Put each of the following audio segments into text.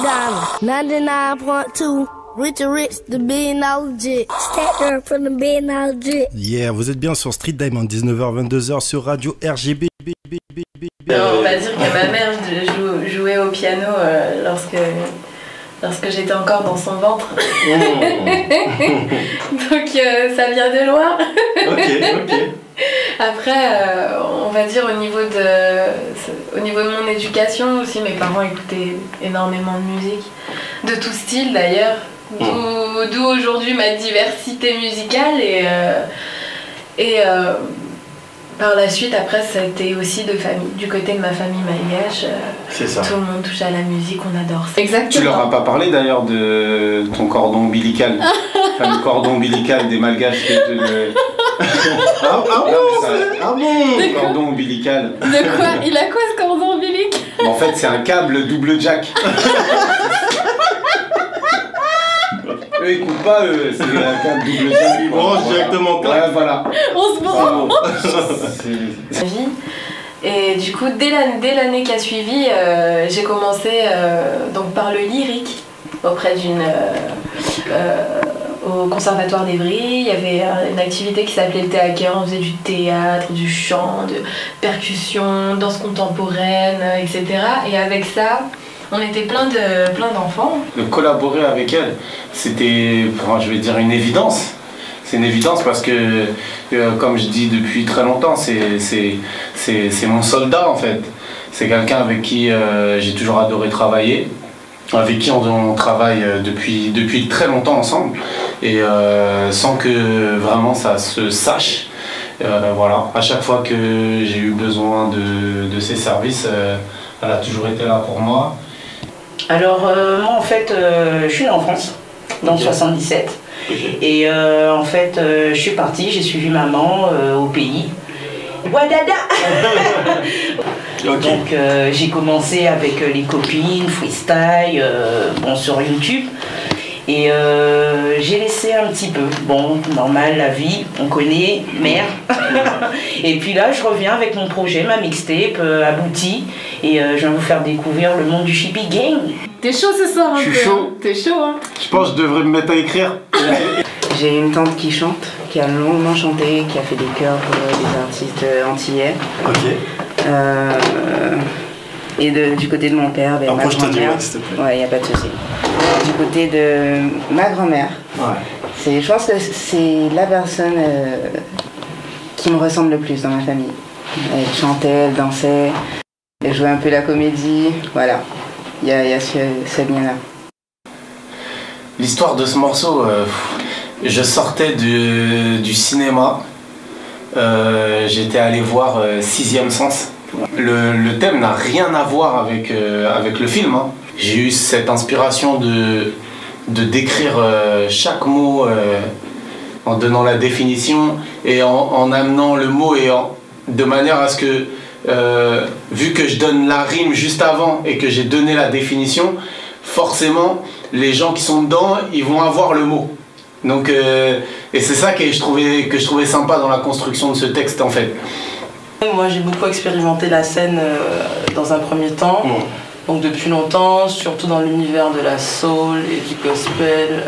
McDonald, 99.2. Rich Rich, the $1 jet. Stacker from the $1 jet. Yeah, vous êtes bien sur Street Diamond, 19h-22h sur Radio RGB. Non, on va dire que ma mère jouait au piano lorsque j'étais encore dans son ventre. Donc ça vient de loin. Ok. Après, on va dire au niveau de mon éducation aussi, mes parents écoutaient énormément de musique, de tout style d'ailleurs, d'où aujourd'hui ma diversité musicale et par la suite, après, ça a été aussi du côté de ma famille malgache. C'est ça. Tout le monde touche à la musique, on adore ça. Exactement. Tu leur as pas parlé d'ailleurs de ton cordon ombilical, enfin le cordon ombilical des malgaches qui est de... De quoi cordon ombilical. De quoi? Il a quoi ce cordon ombilical? En fait, c'est un câble double jack. Eux, ils coupent pas, c'est un câble double jack. Ils branchent directement. Ouais, voilà. On se branche. Et du coup, dès l'année qui a suivi, j'ai commencé donc par le lyrique auprès au conservatoire d'Evry. Il y avait une activité qui s'appelait le théâtre. On faisait du théâtre, du chant, de percussion, danse contemporaine, etc. Et avec ça, on était plein d'enfants. De collaborer avec elle, c'était, je vais dire, une évidence. C'est une évidence parce que, comme je dis depuis très longtemps, c'est mon soldat en fait. C'est quelqu'un avec qui j'ai toujours adoré travailler, avec qui on travaille depuis très longtemps ensemble, et sans que vraiment ça se sache. Voilà, à chaque fois que j'ai eu besoin de ses services, elle a toujours été là pour moi. Alors, moi, en fait, je suis née en France, dans le 77. Okay. Et en fait, je suis partie, j'ai suivi maman au pays. Ouadada. Okay. Donc, j'ai commencé avec les copines, freestyle, sur YouTube. Et j'ai laissé un petit peu. Bon, normal, la vie, on connaît, mère. Et puis là, je reviens avec mon projet, ma mixtape aboutie. Et je viens vous faire découvrir le monde du Chippy Gang. T'es chaud ce soir un peu? Je suis chaud. T'es chaud, hein? Je pense que je devrais me mettre à écrire. J'ai une tante qui chante, qui a longuement chanté, qui a fait des chœurs pour des artistes antillais. Ok. Et du côté de mon père, ma Approche-toi du grand-mère. mic, s'il te plaît. Ouais, y a pas de souci. Du côté de ma grand-mère. Ouais. Je pense que c'est la personne qui me ressemble le plus dans ma famille. Elle chantait, elle dansait, elle jouait un peu la comédie. Voilà, il y a ce lien-là. L'histoire de ce morceau, je sortais du cinéma. J'étais allé voir Sixième Sens. Le thème n'a rien à voir avec le film. Hein. J'ai eu cette inspiration de décrire chaque mot en donnant la définition et en amenant le mot de manière à ce que, vu que je donne la rime juste avant et que j'ai donné la définition, forcément les gens qui sont dedans, ils vont avoir le mot. Donc, et c'est ça que je trouvais sympa dans la construction de ce texte en fait. Moi j'ai beaucoup expérimenté la scène dans un premier temps, donc depuis longtemps, surtout dans l'univers de la soul et du gospel.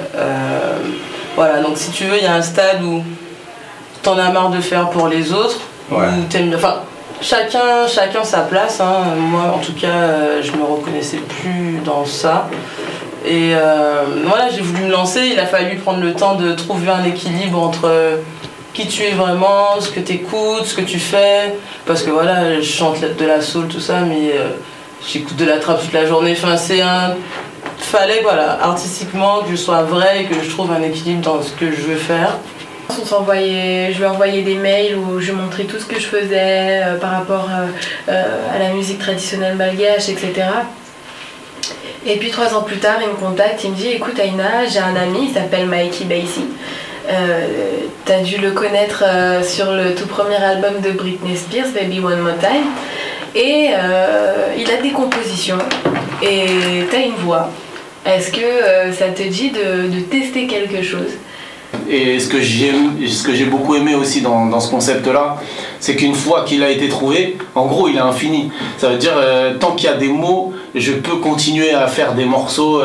Voilà, donc si tu veux, il y a un stade où t'en as marre de faire pour les autres, Ouais. où t'aimes bien. Enfin, chacun sa place. Hein. Moi en tout cas, je me reconnaissais plus dans ça. Et voilà, j'ai voulu me lancer, il a fallu prendre le temps de trouver un équilibre entre qui tu es vraiment, ce que tu écoutes, ce que tu fais. Parce que voilà, je chante de la soul, tout ça, mais j'écoute de la trap toute la journée. Enfin, fallait, voilà, artistiquement, que je sois vrai et que je trouve un équilibre dans ce que je veux faire. Je lui envoyais des mails où je montrais tout ce que je faisais par rapport à la musique traditionnelle malgache, etc. Et puis 3 ans plus tard, il me contacte, il me dit « Écoute Aïna, j'ai un ami, il s'appelle Mikey Basie. T'as dû le connaître sur le tout premier album de Britney Spears, Baby One More Time. Et il a des compositions et t'as une voix. Est-ce que ça te dit de tester quelque chose ?» Et ce que j'ai beaucoup aimé aussi dans ce concept-là, c'est qu'une fois qu'il a été trouvé, en gros, il est infini. Ça veut dire, tant qu'il y a des mots, je peux continuer à faire des morceaux,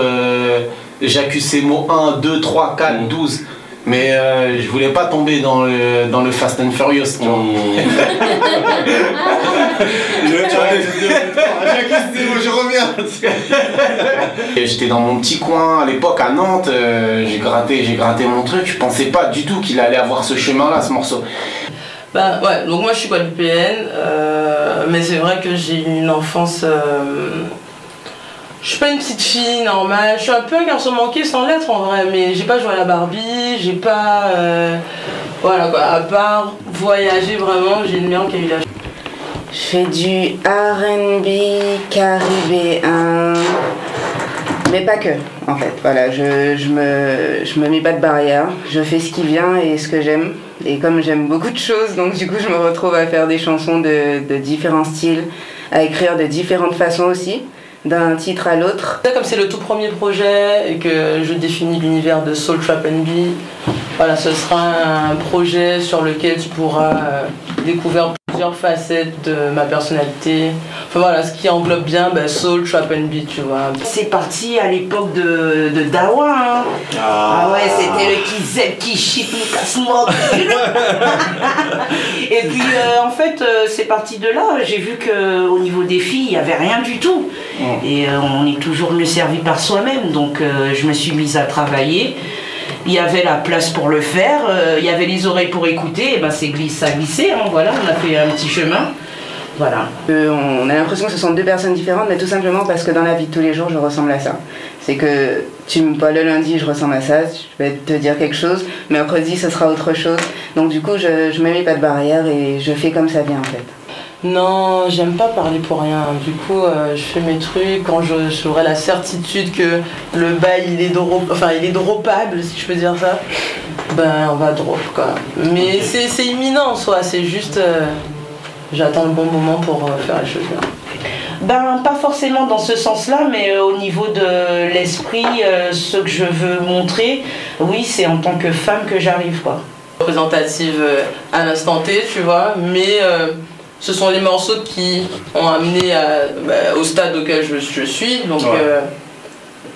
j'accuse ces mots 1, 2, 3, 4, 12. Mais je voulais pas tomber dans le Fast and Furious, tu vois. Je reviens. J'étais dans mon petit coin à l'époque à Nantes, j'ai gratté mon truc, je pensais pas du tout qu'il allait avoir ce chemin-là, ce morceau. Bah ouais, donc moi je suis guadeloupéenne, mais c'est vrai que j'ai eu une enfance... Je suis pas une petite fille normale, je suis un peu un garçon manqué sans l'être en vrai, mais j'ai pas joué à la Barbie, j'ai pas... voilà quoi, à part voyager vraiment, j'ai une mère qui a eu la... Je fais du R&B caribéen, mais pas que, en fait. Voilà, je me mets pas de barrière, je fais ce qui vient et ce que j'aime. Et comme j'aime beaucoup de choses, donc du coup je me retrouve à faire des chansons de différents styles, à écrire de différentes façons aussi, d'un titre à l'autre. Comme c'est le tout premier projet et que je définis l'univers de Soul Trap N.B., voilà, ce sera un projet sur lequel tu pourras découvrir plusieurs facettes de ma personnalité. Enfin voilà, ce qui englobe bien Soul Trap N.B., tu vois. C'est parti à l'époque de Dawa, hein. Ah ouais, c'était le qui shit Et puis en fait, c'est parti de là. J'ai vu qu'au niveau des filles, il n'y avait rien du tout. Et on est toujours mieux servi par soi-même. Donc je me suis mise à travailler. Il y avait la place pour le faire, il y avait les oreilles pour écouter, et ben ça a glissé, hein, voilà, on a fait un petit chemin. Voilà. On a l'impression que ce sont deux personnes différentes, mais tout simplement parce que dans la vie de tous les jours, je ressemble à ça. C'est que tu me parles le lundi, je ressemble à ça, je vais te dire quelque chose, mercredi, ce sera autre chose. Donc du coup, je me mets pas de barrière et je fais comme ça vient en fait. Non, j'aime pas parler pour rien. Du coup, je fais mes trucs quand j'aurai la certitude que le bail il est droppable, si je peux dire ça. Ben, on va drop quoi. Mais c'est imminent en soi, c'est juste. J'attends le bon moment pour faire les choses bien. Ben, pas forcément dans ce sens-là, mais au niveau de l'esprit, ce que je veux montrer, oui, c'est en tant que femme que j'arrive quoi. Représentative à l'instant T, tu vois, mais. Ce sont les morceaux qui ont amené au stade auquel je suis. Donc,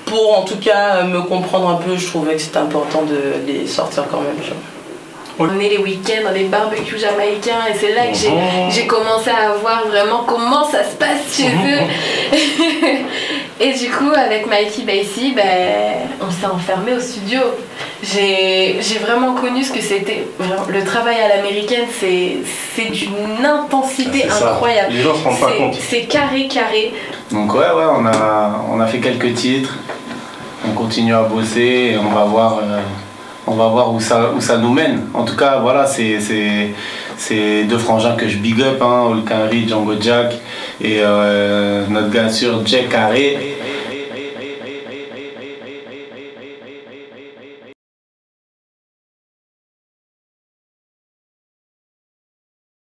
pour en tout cas me comprendre un peu, je trouvais que c'était important de les sortir quand même. On est les week-ends dans les barbecues jamaïcains et c'est là que j'ai commencé à voir vraiment comment ça se passe chez eux. Et du coup, avec Mikey Bassy, on s'est enfermé au studio. J'ai vraiment connu ce que c'était. Le travail à l'américaine, c'est d'une intensité incroyable. Les gens se rendent pas compte. C'est carré. Donc ouais, on a fait quelques titres. On continue à bosser et on va voir où ça nous mène. En tout cas, voilà, c'est deux frangins que je big up, hein, Olkari, Django Jack et notre gars sûr Jack Carré.